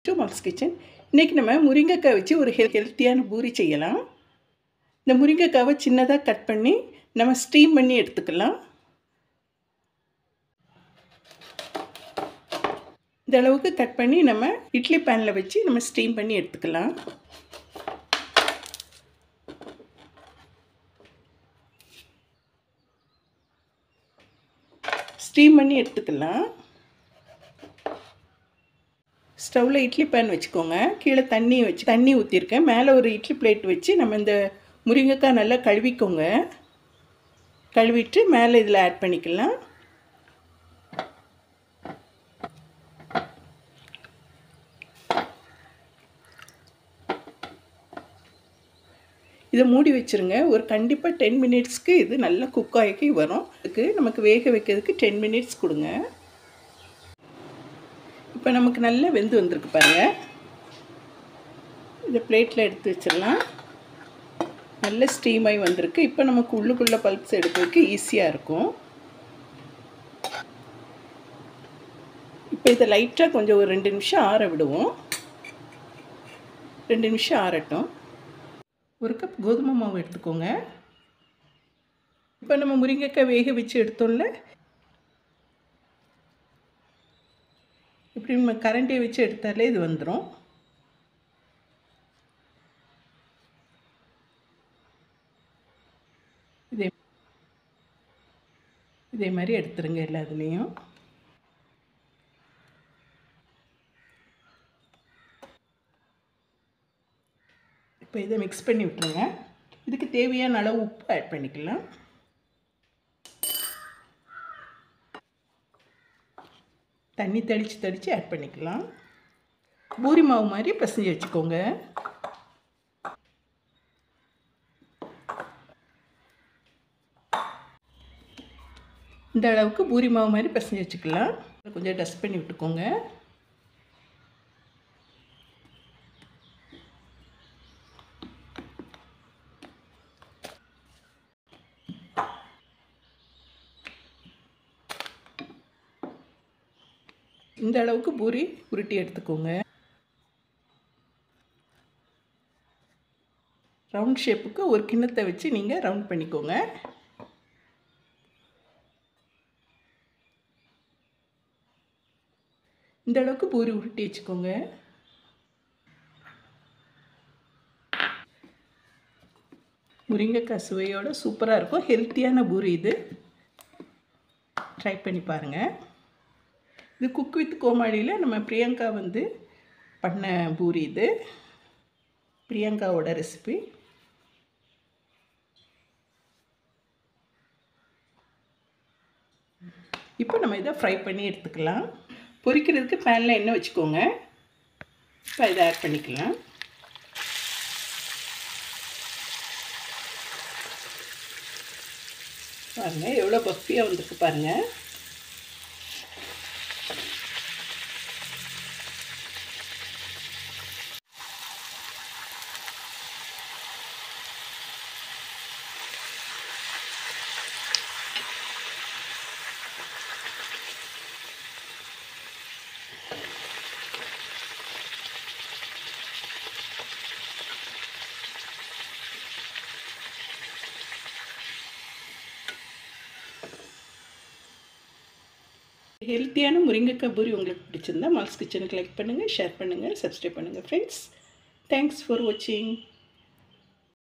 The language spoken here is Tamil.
Two marks kitchen. இன்றைக்கி நம்ம முருங்கைக்காய் வச்சு ஒரு ஹெல்த்தியான பூரி செய்யலாம். இந்த முருங்கைக்காவை சின்னதாக கட் பண்ணி நம்ம ஸ்டீம் பண்ணி எடுத்துக்கலாம். இந்த அளவுக்கு கட் பண்ணி நம்ம இட்லி பேனில் வச்சு நம்ம ஸ்டீம் பண்ணி எடுத்துக்கலாம். ஸ்டீம் பண்ணி எடுத்துக்கலாம். ஸ்டவ்வில் இட்லி பேன் வச்சுக்கோங்க. கீழே தண்ணி ஊற்றிருக்கேன். மேலே ஒரு இட்லி பிளேட் வச்சு நம்ம இந்த முருங்கைக்காய் நல்லா கழுவிக்கோங்க. கழுவிட்டு மேலே இதில் ஆட் பண்ணிக்கலாம். இதை மூடி வச்சுருங்க. ஒரு கண்டிப்பாக 10 மினிட்ஸ்க்கு இது நல்லா குக் ஆகி வரும். அதுக்கு நமக்கு வேக வைக்கிறதுக்கு 10 மினிட்ஸ் கொடுங்க. இப்போ நமக்கு நல்லா வெந்து வந்திருக்கு பாருங்கள். இதை பிளேட்டில் எடுத்து வச்சிடலாம். நல்ல ஸ்டீம் ஆகி வந்திருக்கு. இப்போ நமக்கு உள்ளுக்குள்ளே பல்ப்ஸ் எடுக்கிறதுக்கு ஈஸியாக இருக்கும். இப்போ இதை லைட்டாக கொஞ்சம் ஒரு 2 நிமிஷம் ஆற விடுவோம். 2 நிமிஷம் ஆறட்டும். ஒரு கப் கோதுமை மாவு எடுத்துக்கோங்க. இப்போ நம்ம முருங்கைக்காய் வேக வச்சு எடுத்தோம்ல, இப்படி நம்ம கரண்டியை வச்சு எடுத்தாலே இது வந்துடும். இதே மாதிரி எடுத்துருங்க எல்லாத்துலேயும். இப்போ இதை மிக்ஸ் பண்ணி விட்டுருங்க. இதுக்கு தேவையான அளவு உப்பு ஆட் பண்ணிக்கலாம். தண்ணி தெளித்து ஆட் பண்ணிக்கலாம். பூரி மாவு மாதிரி பிசைஞ்சு வச்சுக்கோங்க. இந்த அளவுக்கு பூரி மாவு மாதிரி பிசைஞ்சு வச்சுக்கலாம். கொஞ்சம் டஸ்ட் பண்ணி விட்டுக்கோங்க. இந்த அளவுக்கு பூரி உருட்டி எடுத்துக்கோங்க. ரவுண்ட் ஷேப்புக்கு ஒரு கிண்ணத்தை வச்சு நீங்கள் ரவுண்ட் பண்ணிக்கோங்க. இந்த அளவுக்கு பூரி உருட்டி வச்சுக்கோங்க. முருங்கைக்காய் சுவையோடு சூப்பராக இருக்கும். ஹெல்த்தியான பூரி இது. ட்ரை பண்ணி பாருங்கள். இது குக் வித் கோமாளியில் நம்ம பிரியங்கா பண்ண பூரி இது. பிரியங்காவோட ரெசிபி. இப்போ நம்ம இதை ஃப்ரை பண்ணி எடுத்துக்கலாம். பொரிக்கிறதுக்கு பேனில் எண்ணெய் வச்சுக்கோங்க. இப்போ இதை ஆட் பண்ணிக்கலாம். பாருங்கள் எவ்வளோ பஃபியாக வந்திருக்கு பாருங்கள். ஹெல்த்தியான முருங்கைக்காய் பூரி உங்களுக்கு பிடிச்சிருந்தா மால்ஸ் கிச்சனுக்கு லைக் பண்ணுங்கள், ஷேர் பண்ணுங்கள், சப்ஸ்கிரைப் பண்ணுங்கள் ஃப்ரெண்ட்ஸ். தேங்க்ஸ் ஃபார் வாட்சிங்.